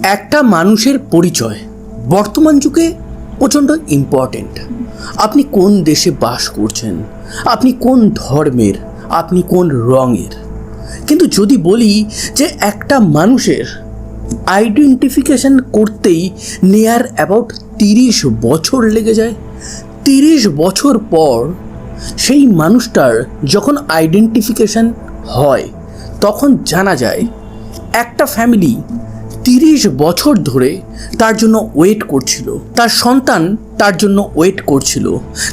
একটা মানুষের পরিচয় বর্তমান যুগে প্রচণ্ড ইম্পর্টেন্ট। আপনি কোন দেশে বাস করছেন, আপনি কোন ধর্মের, আপনি কোন রঙের। কিন্তু যদি বলি যে একটা মানুষের আইডেন্টিফিকেশন করতেই নিয়ার অ্যাবাউট 30 বছর লেগে যায়। 30 বছর পর সেই মানুষটার যখন আইডেন্টিফিকেশন হয় তখন জানা যায় একটা ফ্যামিলি 30 বছর ধরে তার জন্য ওয়েট করছিল, তার সন্তান তার জন্য ওয়েট করছিল,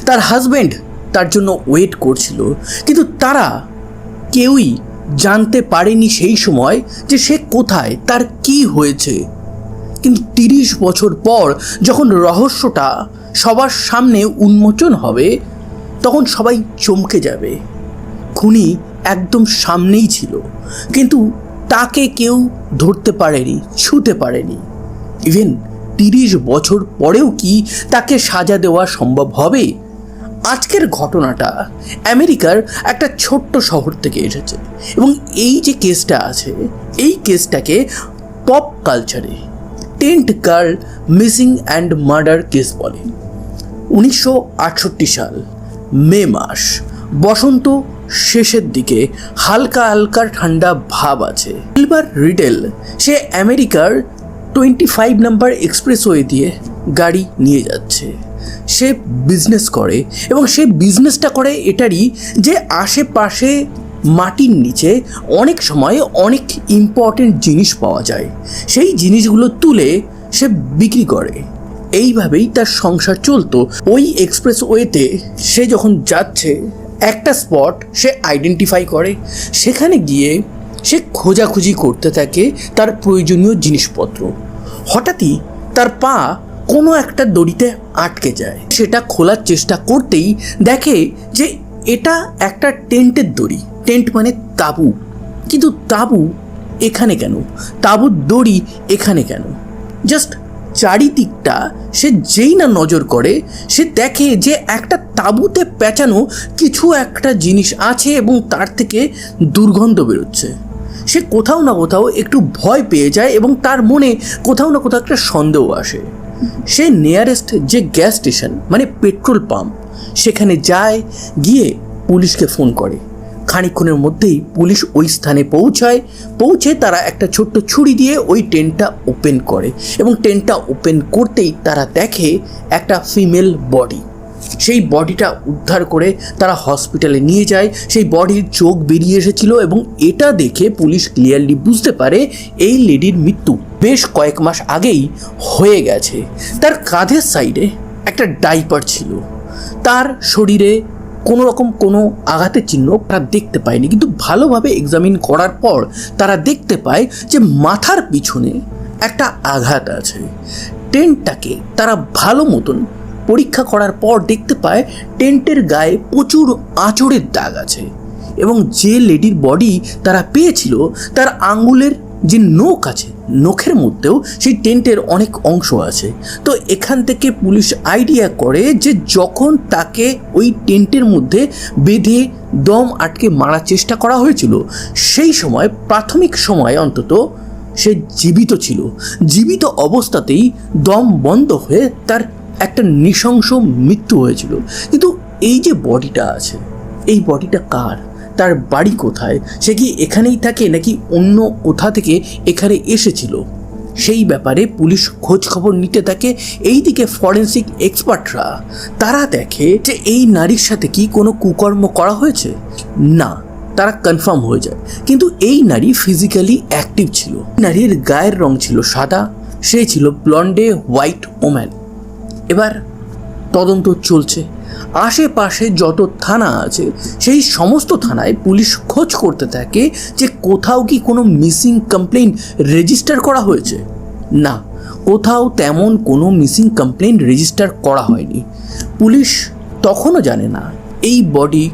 তার হাজব্যান্ড তার জন্য ওয়েট করছিল, কিন্তু তারা কেউই জানতে পারেনি সেই সময় যে সে কোথায়, তার কি হয়েছে। কিন্তু 30 বছর পর যখন রহস্যটা সবার সামনে উন্মোচন হবে তখন সবাই চমকে যাবে। খুনি একদম সামনেই ছিল, কিন্তু তাকে কেউ ধরতে পারেনি, ছুঁতে পারেনি। ইভেন 30 বছর পরেও কি তাকে সাজা দেওয়া সম্ভব হবে? আজকের ঘটনাটা আমেরিকার একটা ছোট্ট শহর থেকে এসেছে এবং এই যে কেসটা আছে এই কেসটাকে পপ কালচারে tent girl missing and murder case বলে। 1968 সাল মে মাস, বসন্ত শেষের দিকে, হালকা হালকা ঠান্ডা ভাব আছে। সিলভার রিডেল সে আমেরিকার 25 নাম্বার এক্সপ্রেসওয়ে দিয়ে গাড়ি নিয়ে যাচ্ছে। সে বিজনেস করে এবং সে বিজনেসটা করে এটারই যে আশেপাশে মাটির নিচে অনেক সময় অনেক ইম্পর্টেন্ট জিনিস পাওয়া যায়, সেই জিনিসগুলো তুলে সে বিক্রি করে। এইভাবেই তার সংসার চলতো। ওই এক্সপ্রেসওয়েতে সে যখন যাচ্ছে একটা স্পট সে আইডেন্টিফাই করে, সেখানে গিয়ে সে খোঁজাখুঁজি করতে থাকে তার প্রয়োজনীয় জিনিসপত্র। হঠাৎই তার পা কোনো একটা দড়িতে আটকে যায়। সেটা খোলার চেষ্টা করতেই দেখে যে এটা একটা টেন্টের দড়ি। টেন্ট মানে তাঁবু, কিন্তু তাঁবু এখানে কেন, তাঁবুর দড়ি এখানে কেন? জাস্ট চারিদিকটা সে যেই না নজর করে সে দেখে যে একটা তাঁবুতে পেঁচানো কিছু একটা জিনিস আছে এবং তার থেকে দুর্গন্ধ বেরোচ্ছে। সে কোথাও না কোথাও একটু ভয় পেয়ে যায় এবং তার মনে কোথাও না কোথাও একটা সন্দেহ আসে। সে নিয়ারেস্ট যে গ্যাস স্টেশন মানে পেট্রোল পাম্প সেখানে যায়, গিয়ে পুলিশকে ফোন করে। খানিকক্ষণের মধ্যেই পুলিশ ওই স্থানে পৌঁছে তারা একটা ছোট্ট ছুরি দিয়ে ওই টেন্টটা ওপেন করে এবং টেন্টটা ওপেন করতেই তারা দেখে একটা ফিমেল বডি। সেই বডিটা উদ্ধার করে তারা হসপিটালে নিয়ে যায়। সেই বডির চোখ বেরিয়ে এসেছিল এবং এটা দেখে পুলিশ ক্লিয়ারলি বুঝতে পারে এই লেডির মৃত্যু বেশ কয়েক মাস আগেই হয়ে গেছে। তার কাঁধের সাইডে একটা ডাইপার ছিল, তার শরীরে কোনো রকম কোনো আঘাতের চিহ্ন তারা দেখতে পায়নি, কিন্তু ভালোভাবে এক্সামিন করার পর তারা দেখতে পায় যে মাথার পিছনে একটা আঘাত আছে। টেন্টটাকে তারা ভালো মতন পরীক্ষা করার পর দেখতে পায় টেন্টের গায়ে প্রচুর আঁচড়ের দাগ আছে এবং যে লেডির বডি তারা পেয়েছিল তার আঙ্গুলের যে নখ আছে, নখের মধ্যেও সেই টেন্টের অনেক অংশ আছে। তো এখান থেকে পুলিশ আইডিয়া করে যে যখন তাকে ওই টেন্টের মধ্যে বেঁধে দম আটকে মারার চেষ্টা করা হয়েছিল সেই সময় প্রাথমিক সময় অন্তত সে জীবিত ছিল। জীবিত অবস্থাতেই দম বন্ধ হয়ে তার একটা নৃশংস মৃত্যু হয়েছিল। কিন্তু এই যে বডিটা আছে এই বডিটা কার, তার বাড়ি কোথায়, সে কি এখানেই থাকে নাকি অন্য কোথা থেকে এখানে এসেছিল, সেই ব্যাপারে পুলিশ খোঁজ খবর নিতে থাকে। এইদিকে ফরেন্সিক এক্সপার্টরা তারা দেখে যে এই নারীর সাথে কি কোনো কুকর্ম করা হয়েছে না, তারা কনফার্ম হয়ে যায়। কিন্তু এই নারী ফিজিক্যালি অ্যাক্টিভ ছিল। নারীর গায়ের রং ছিল সাদা, সে ছিল ব্লন্ডে হোয়াইট ওম্যান। এবার তদন্ত চলছে। আশেপাশে যত থানা আছে সেই সমস্ত থানায় পুলিশ খোঁজ করতে থাকে যে কোথাও কি কোনো মিসিং কমপ্লেন রেজিস্টার করা হয়েছে। না, কোথাও তেমন কোনো মিসিং কমপ্লেন রেজিস্টার করা হয়নি। পুলিশ তখনও জানে না এই বডি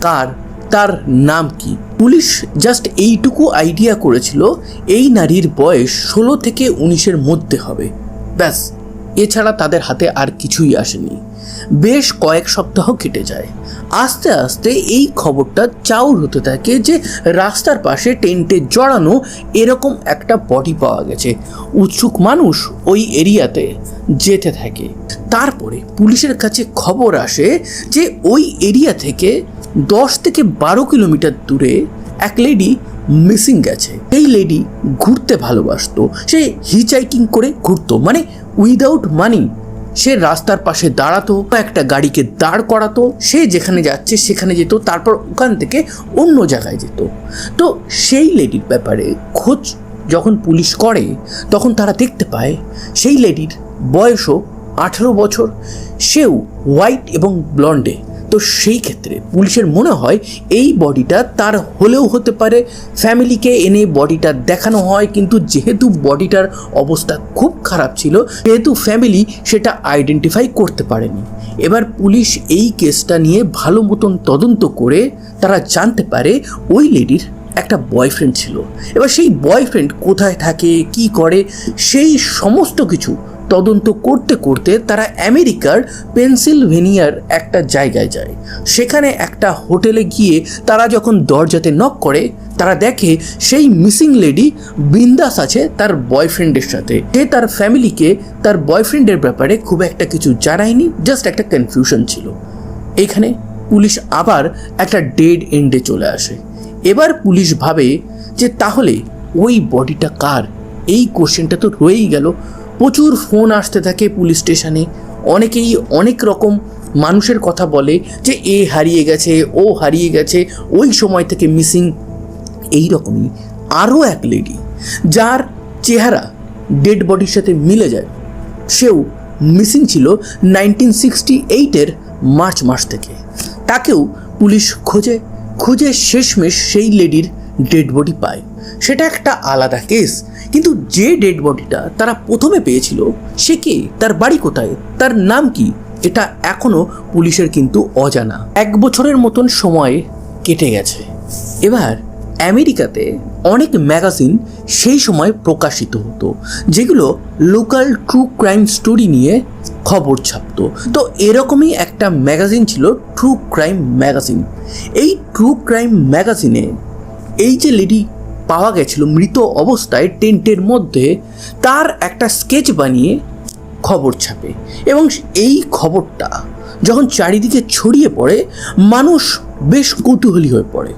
কার, তার নাম কি। পুলিশ জাস্ট এইটুকু আইডিয়া করেছিল এই নারীর বয়স 16 থেকে 19-এর মধ্যে হবে, ব্যাস। এছাড়া তাদের হাতে আর কিছুই আসেনি। বেশ কয়েক সপ্তাহ কেটে যায়। আস্তে আস্তে এই খবরটা চাউর হতে থাকে যে রাস্তার পাশে টেন্টে জড়ানো এরকম একটা বডি পাওয়া গেছে। উৎসুক মানুষ ওই এরিয়াতে যেতে থাকে। তারপরে পুলিশের কাছে খবর আসে যে ওই এরিয়া থেকে 10 থেকে 12 কিলোমিটার দূরে এক লেডি মিসিং গেছে। এই লেডি ঘুরতে ভালোবাসতো, সে হিচহাইকিং করে ঘুরতো, মানে উইদাউট মানি। সে রাস্তার পাশে দাঁড়াতো, একটা গাড়িকে দাঁড় করাতো, সে যেখানে যাচ্ছে সেখানে যেত, তারপর ওখান থেকে অন্য জায়গায় যেত। তো সেই লেডির ব্যাপারে খোঁজ যখন পুলিশ করে তখন তারা দেখতে পায় সেই লেডির বয়সও 18 বছর, সেও হোয়াইট এবং ব্লন্ডে। তো সেই ক্ষেত্রে পুলিশের মনে হয় এই বডিটা তার হলেও হতে পারে। ফ্যামিলিকে এনে বডিটা দেখানো হয়, কিন্তু যেহেতু বডিটার অবস্থা খুব খারাপ ছিল সেহেতু ফ্যামিলি সেটা আইডেন্টিফাই করতে পারেনি। এবার পুলিশ এই কেসটা নিয়ে ভালো মতন তদন্ত করে তারা জানতে পারে ওই লেডির একটা বয়ফ্রেন্ড ছিল। এবার সেই বয়ফ্রেন্ড কোথায় থাকে, কি করে, সেই সমস্ত কিছু তদন্ত করতে করতে তারা আমেরিকার পেনসিলভেনিয়ার একটা জায়গায় যায়। সেখানে একটা হোটেলে গিয়ে তারা যখন দরজাতে নক করে তারা দেখে সেই মিসিং লেডি বিন্দাস আছে তার বয়ফ্রেন্ডের সাথে। সে তার ফ্যামিলিকে তার বয়ফ্রেন্ডের ব্যাপারে খুব একটা কিছু জানায়নি, জাস্ট একটা কনফিউশন ছিল। এখানে পুলিশ আবার একটা ডেড এন্ডে চলে আসে। এবার পুলিশ ভাবে যে তাহলে ওই বডিটা কার, এই কোশ্চেনটা তো রয়েই গেল। প্রচুর ফোন আসতে থাকে পুলিশ স্টেশনে, অনেকেই অনেক রকম মানুষের কথা বলে যে এ হারিয়ে গেছে, ও হারিয়ে গেছে, ওই সময় থেকে মিসিং। এই রকমই আরও এক লেডি যার চেহারা ডেড বডির সাথে মিলে যায়, সেও মিসিং ছিল 1968-এর মার্চ মাস থেকে। তাকেও পুলিশ খুঁজে শেষমেশ সেই লেডির ডেড বডি পায়। সেটা একটা আলাদা কেস, কিন্তু যে ডেড বডিটা তারা প্রথমে পেয়েছিল সে কে, তার বাড়ি কোথায়, তার নাম কি, এটা এখনও পুলিশের কিন্তু অজানা। 1 বছরের মতন সময় কেটে গেছে। এবার আমেরিকাতে অনেক ম্যাগাজিন সেই সময় প্রকাশিত হতো যেগুলো লোকাল ট্রু ক্রাইম স্টোরি নিয়ে খবর ছাপতো। তো এরকমই একটা ম্যাগাজিন ছিল ট্রু ক্রাইম ম্যাগাজিন। এই ট্রু ক্রাইম ম্যাগাজিনে এই যে লেডি পাওয়া গেছিল মৃত অবস্থায় টেন্টের মধ্যে, তার একটা স্কেচ বানিয়ে খবর ছাপে। এবং এই খবরটা যখন চারিদিকে ছড়িয়ে পড়ে মানুষ বেশ কৌতূহলী হয়ে পড়ে।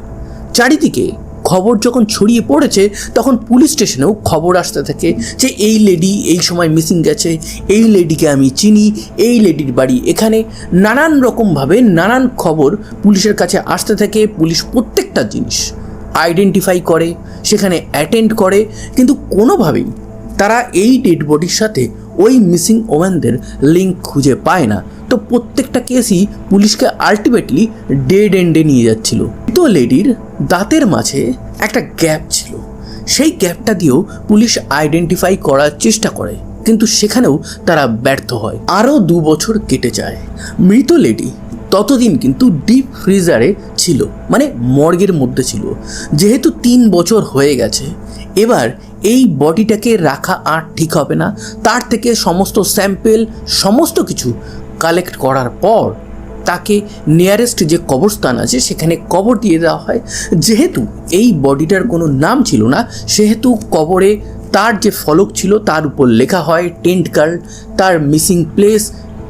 চারিদিকে খবর যখন ছড়িয়ে পড়েছে তখন পুলিশ স্টেশনেও খবর আসতে থাকে যে এই লেডি এই সময় মিসিং গেছে, এই লেডিকে আমি চিনি, এই লেডির বাড়ি এখানে। নানান রকমভাবে নানান খবর পুলিশের কাছে আসতে থাকে। পুলিশ প্রত্যেকটা জিনিস আইডেন্টিফাই করে, সেখানে অ্যাটেন্ড করে, কিন্তু কোনোভাবেই তারা এই ডেড বডির সাথে ওই মিসিং ওম্যানদের লিঙ্ক খুঁজে পায় না। তো প্রত্যেকটা কেসই পুলিশকে আলটিমেটলি ডেড এন্ডে নিয়ে যাচ্ছিল। তো লেডির দাঁতের মাঝে একটা গ্যাপ ছিল, সেই গ্যাপটা দিয়েও পুলিশ আইডেন্টিফাই করার চেষ্টা করে, কিন্তু সেখানেও তারা ব্যর্থ হয়। আরও 2 বছর কেটে যায়। মৃত লেডি ততদিন কিন্তু ডিপ ফ্রিজারে ছিল, মানে মর্গের মধ্যে ছিল। যেহেতু 3 বছর হয়ে গেছে, এবার এই বডিটাকে রাখা আর ঠিক হবে না। তার থেকে সমস্ত স্যাম্পেল সমস্ত কিছু কালেক্ট করার পর তাকে নিয়ারেস্ট যে কবরস্থান আছে সেখানে কবর দিয়ে দেওয়া হয়। যেহেতু এই বডিটার কোনো নাম ছিল না, সেহেতু কবরে তার যে ফলক ছিল তার উপর লেখা হয় টেন্ট গার্ল, তার মিসিং প্লেস,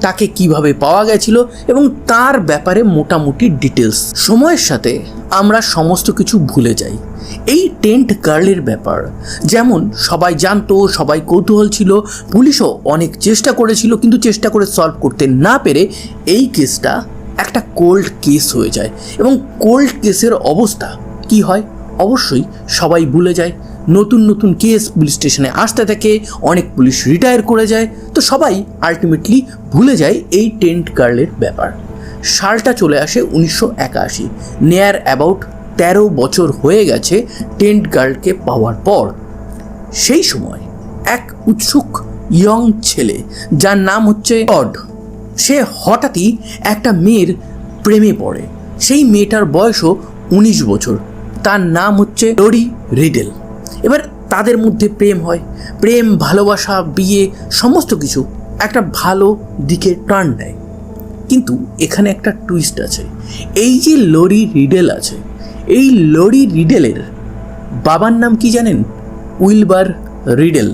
তাকে কিভাবে পাওয়া গেছিল এবং তার ব্যাপারে মোটামুটি ডিটেলস। সময়ের সাথে আমরা সমস্ত কিছু ভুলে যাই। এই টেন্ট গার্লের ব্যাপার যেমন সবাই জানতো, সবাই কৌতূহল ছিল, পুলিশও অনেক চেষ্টা করেছিল, কিন্তু চেষ্টা করে সলভ করতে না পেরে এই কেসটা একটা কোল্ড কেস হয়ে যায়। এবং কোল্ড কেসের অবস্থা কি হয় অবশ্যই সবাই ভুলে যায়। নতুন নতুন কেস পুলিশ স্টেশনে আসতে থাকে, অনেক পুলিশ রিটায়ার করে যায়, তো সবাই আলটিমেটলি ভুলে যায় এই টেন্ট গার্লের ব্যাপার। সালটা চলে আসে 1981, নিয়ার অ্যাবাউট 13 বছর হয়ে গেছে টেন্ট গার্লকে পাওয়ার পর। সেই সময় এক উৎসুক ইয়ং ছেলে যার নাম হচ্ছে টড, সে হঠাৎই একটা মেয়ের প্রেমে পড়ে। সেই মেয়েটার বয়সও 19 বছর, তার নাম হচ্ছে লরি রিডেল। এবার তাদের মধ্যে প্রেম হয়, প্রেম ভালোবাসা বিয়ে সমস্ত কিছু একটা ভালো দিকে টার্ন নেয়। কিন্তু এখানে একটা টুইস্ট আছে। এই যে লরি রিডেল আছে, এই লরি রিডেলের বাবার নাম কি জানেন? Wilbur Riedel.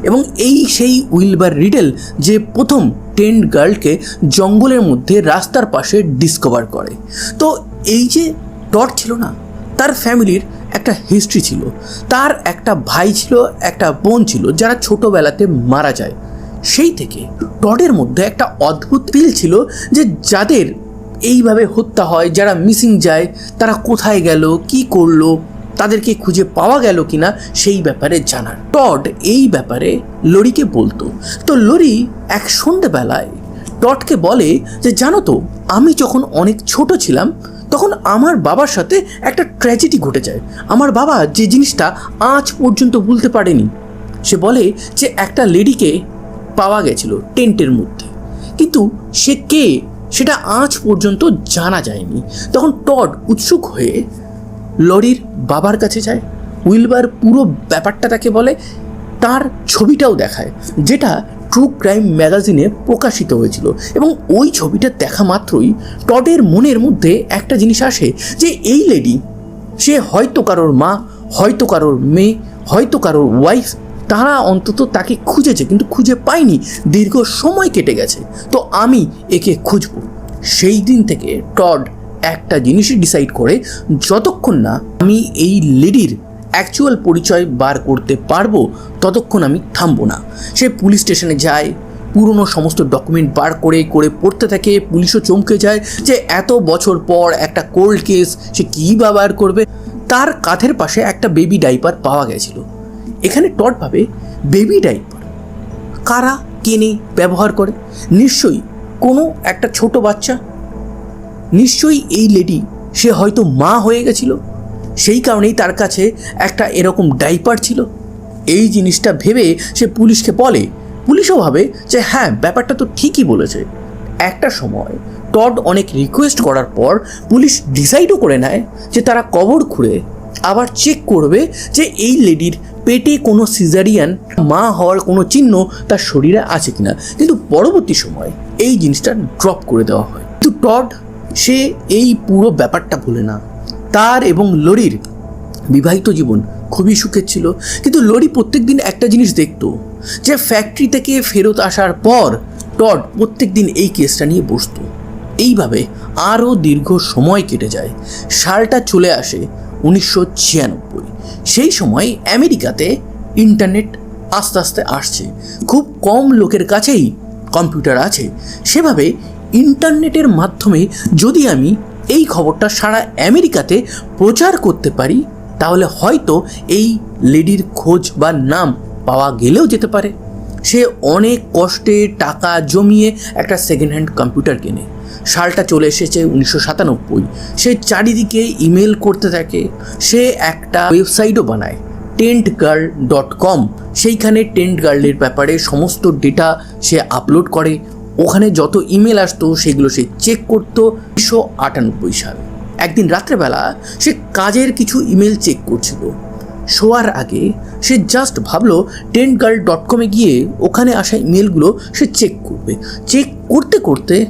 এবং এই সেই উইলবার রিডেল যে প্রথম টেন্ট গার্লকে জঙ্গলের মধ্যে রাস্তার পাশে ডিসকভার করে। তো এই যে টড ছিল না, তার ফ্যামিলির একটা হিস্ট্রি ছিল। তার একটা ভাই ছিল, একটা বোন ছিল যারা ছোটোবেলাতে মারা যায়। সেই থেকে টডের মধ্যে একটা অদ্ভুত ফিল ছিল যে যাদের এইভাবে হত্যা হয়, যারা মিসিং যায়, তারা কোথায় গেল, কি করলো, তাদেরকে খুঁজে পাওয়া গেল কিনা সেই ব্যাপারে জানার। টড এই ব্যাপারে লরিকে বলতো। তো লরি এক সন্ধ্যেবেলায় টডকে বলে যে জানো তো, আমি যখন অনেক ছোট ছিলাম তখন আমার বাবার সাথে একটা ট্র্যাজেডি ঘটে যায়। আমার বাবা যে জিনিসটা আজ পর্যন্ত ভুলতে পারেনি। সে বলে যে একটা লেডিকে পাওয়া গেছিল টেন্টের মধ্যে, কিন্তু সে কে সেটা আজ পর্যন্ত জানা যায়নি। তখন টড উৎসুক হয়ে লরির বাবার কাছে যায়। উইলবার পুরো ব্যাপারটা তাকে বলে, তার ছবিটাও দেখায় যেটা ট্রু ক্রাইম ম্যাগাজিনে প্রকাশিত হয়েছিল। এবং ওই ছবিটা দেখা মাত্রই টডের মনের মধ্যে একটা জিনিস আসে যে এই লেডি, সে হয়তো কারোর মা, হয়তো কারোর মেয়ে, হয়তো কারোর ওয়াইফ। তারা অন্তত তাকে খুঁজেছে কিন্তু খুঁজে পায়নি, দীর্ঘ সময় কেটে গেছে। তো আমি একে খুঁজব। সেই দিন থেকে টড একটা জিনিসই ডিসাইড করে, যতক্ষণ না আমি এই লেডির অ্যাকচুয়াল পরিচয় বার করতে পারবো ততক্ষণ আমি থামবো না। সে পুলিশ স্টেশনে যায়, পুরনো সমস্ত ডকুমেন্ট বার করে করে পড়তে থাকে। পুলিশও চমকে যায় যে এত বছর পর একটা কোল্ড কেস সে কী বা বার করবে। তার কাঁধের পাশে একটা বেবি ডাইপার পাওয়া গেছিল। এখানে টড ভাবে, বেবি ডাইপার কারা কেনে ব্যবহার করে? নিশ্চয়ই কোনো একটা ছোট বাচ্চা, নিশ্চয়ই এই লেডি সে হয়তো মা হয়ে গেছিল, সেই কারণেই তার কাছে একটা এরকম ডাইপার ছিল। এই জিনিসটা ভেবে সে পুলিশকে বলে। পুলিশও ভাবে যে হ্যাঁ, ব্যাপারটা তো ঠিকই বলেছে। একটা সময় টড অনেক রিকোয়েস্ট করার পর পুলিশ ডিসাইডও করে নেয় যে তারা কবর খুঁড়ে আবার চেক করবে যে এই লেডির পেটে কোনো সিজারিয়ান মা হওয়ার কোনো চিহ্ন তার শরীরে আছে কিনা। কিন্তু পরবর্তী সময় এই জিনিসটা ড্রপ করে দেওয়া হয়। কিন্তু টড সে এই পুরো ব্যাপারটা ভুলে না। তার এবং লরির বিবাহিত জীবন খুবই সুখের ছিল। কিন্তু লরি প্রত্যেক দিন একটা জিনিস দেখতো, যে ফ্যাক্টরি থেকে ফেরত আসার পর টড প্রত্যেক দিন এই কেসটা নিয়ে বসতো। এইভাবে আরও দীর্ঘ সময় কেটে যায়। সালটা চলে আসে 1996। সেই সময় আমেরিকাতে ইন্টারনেট আস্তে আস্তে আসছে। খুব কম লোকের কাছেই কম্পিউটার আছে। সেভাবে ইন্টারনেটের মাধ্যমে যদি আমি এই খবরটা সারা আমেরিকাতে প্রচার করতে পারি, তাহলে হয়তো এই লেডির খোঁজ বা নাম পাওয়া গেলেও যেতে পারে। সে অনেক কষ্টে টাকা জমিয়ে একটা সেকেন্ড হ্যান্ড কম্পিউটার কেনে। সালটা চলে এসেছে 1997। সে চারিদিকে ইমেল করতে থাকে। সে একটা ওয়েবসাইটও বানায়, tentgirl.com। সেইখানে টেন্ট গার্লের ব্যাপারে সমস্ত ডেটা সে আপলোড করে। ওখানে যত ইমেল আসতো সেগুলো সে চেক করতো। 1998 সালে একদিন রাত্রেবেলা সে কাজের কিছু ইমেল চেক করছিল। শোয়ার আগে সে জাস্ট ভাবলো tentgirl.com গিয়ে ওখানে আসা ইমেলগুলো সে চেক করবে। চেক করতে করতে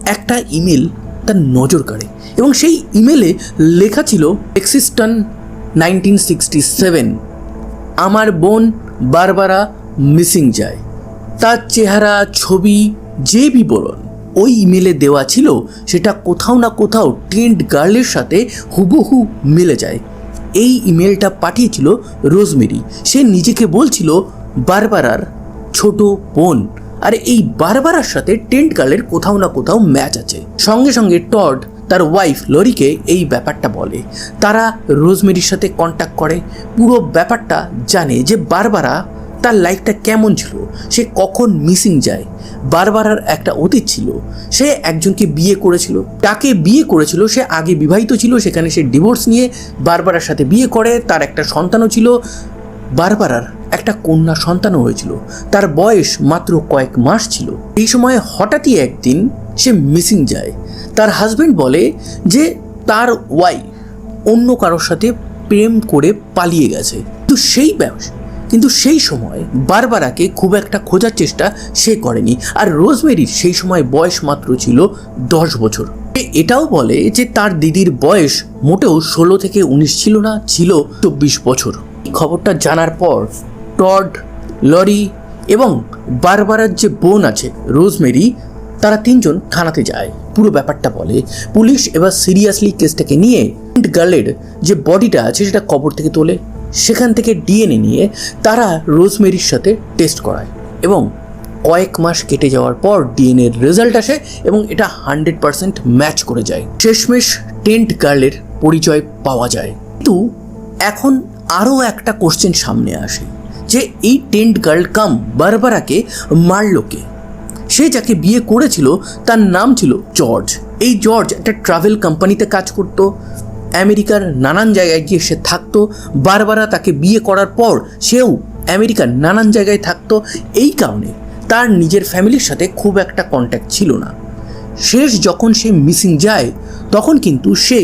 একটা ইমেল তার নজর কাড়ে এবং সেই ইমেলে লেখা ছিল লেক্সিংটন 1967। আমার বোন বারবারা মিসিং যায়। তার চেহারা, ছবি, যে বিবরণ ওই ইমেলে দেওয়া ছিল সেটা কোথাও না কোথাও টেন্ট গার্লের সাথে হুবহু মিলে যায়। এই ইমেলটা পাঠিয়েছিল রোজমেরি। সে নিজেকে বলছিল বারবারার ছোট বোন। আর এই বারবারার সাথে টেন্ট গার্লের কোথাও না কোথাও ম্যাচ আছে। সঙ্গে সঙ্গে টড তার ওয়াইফ লরিকে এই ব্যাপারটা বলে। তারা রোজমেরির সাথে কন্ট্যাক্ট করে, পুরো ব্যাপারটা জানে যে বারবারা তার লাইফটা কেমন ছিল, সে কখন মিসিং যায়। বারবারার একটা অতীত ছিল, সে একজনকে বিয়ে করেছিল, তাকে বিয়ে করেছিল, সে আগে বিবাহিত ছিল, সেখানে সে ডিভোর্স নিয়ে বারবারার সাথে বিয়ে করে। তার একটা সন্তানও ছিল। বারবারার একটা কন্যা সন্তানও হয়েছিল। তার বয়স মাত্র কয়েক মাস ছিল। এই সময় হঠাৎই একদিন সে মিসিং যায়। তার হাজব্যান্ড বলে যে তার ওয়াইফ অন্য কারোর সাথে প্রেম করে পালিয়ে গেছে। তো কিন্তু সেই সময় বারবারাকে খুব একটা খোঁজার চেষ্টা সে করেনি। আর রোজমেরির সেই সময় বয়স মাত্র ছিল 10 বছর। এটাও বলে যে তার দিদির বয়স মোটেও 16 থেকে 19 ছিল না, ছিল 24 বছর। এই খবরটা জানার পর টড, লরি এবং বারবারার যে বোন আছে রোজমেরি, তারা 3 জন থানাতে যায়, পুরো ব্যাপারটা বলে। পুলিশ এবার সিরিয়াসলি কেসটাকে নিয়ে গার্লের যে বডিটা আছে সেটা কবর থেকে তোলে, সেখান থেকে ডিএনএ নিয়ে তারা রোজমেরির সাথে টেস্ট করায় এবং কয়েক মাস কেটে যাওয়ার পর ডিএনএর রেজাল্ট আসে এবং এটা 100% ম্যাচ করে যায়। শেষমেশ টেন্ট গার্লের পরিচয় পাওয়া যায়। কিন্তু এখন আরও একটা কোশ্চেন সামনে আসে যে এই টেন্ট গার্ল কাম বারবারাকে মারল কে? সে যাকে বিয়ে করেছিল তার নাম ছিল জর্জ। এই জর্জ একটা ট্রাভেল কোম্পানিতে কাজ করত, আমেরিকার নানান জায়গায় গিয়ে সে থাকতো। বারবারা তাকে বিয়ে করার পর সেও আমেরিকার নানান জায়গায় থাকতো। এই কারণে তার নিজের ফ্যামিলির সাথে খুব একটা কন্ট্যাক্ট ছিল না। শেষ যখন সে মিসিং যায় তখন কিন্তু সে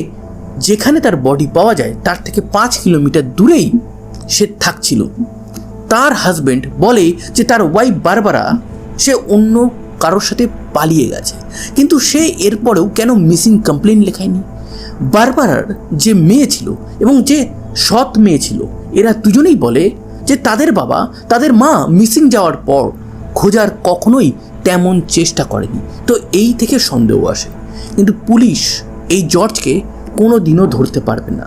যেখানে তার বডি পাওয়া যায় তার থেকে 5 কিলোমিটার দূরেই সে থাকছিল। তার হাজব্যান্ড বলে যে তার ওয়াইফ বারবারা সে অন্য কারোর সাথে পালিয়ে গেছে, কিন্তু সে এরপরেও কেন মিসিং কমপ্লেন লেখায়নি? বারবারার যে মেয়ে ছিল এবং যে সৎ মেয়ে ছিল, এরা দুজনেই বলে যে তাদের বাবা তাদের মা মিসিং যাওয়ার পর খোঁজার কখনোই তেমন চেষ্টা করেনি। তো এই থেকে সন্দেহ আসে। কিন্তু পুলিশ এই জর্জকে কোনো দিনও ধরতে পারবে না।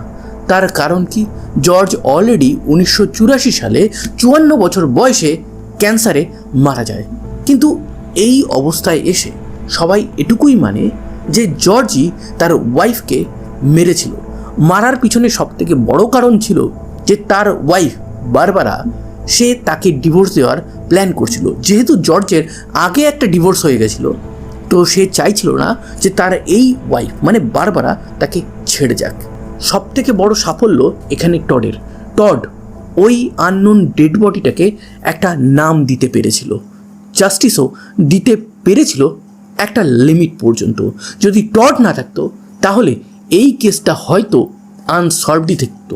তার কারণ কি? জর্জ অলরেডি 1984 সালে 54 বছর বয়সে ক্যান্সারে মারা যায়। কিন্তু এই অবস্থায় এসে সবাই এটুকুই মানে যে জর্জই তার ওয়াইফকে মেরেছিল। মারার পিছনে সবথেকে বড় কারণ ছিল যে তার ওয়াইফ বারবারা সে তাকে ডিভোর্স দেওয়ার প্ল্যান করছিল। যেহেতু জর্জের আগে একটা ডিভোর্স হয়ে গেছিল, তো সে চাইছিল না যে তার এই ওয়াইফ মানে বারবারা তাকে ছেড়ে যাক। সবথেকে বড় সাফল্য এখানে টডের। টড ওই আননোন ডেড বডিটাকে একটা নাম দিতে পেরেছিল, জাস্টিসও দিতে পেরেছিল একটা লিমিট পর্যন্ত। যদি টড না থাকতো তাহলে এই কেসটা হয়তো আনসলভডই থাকতো।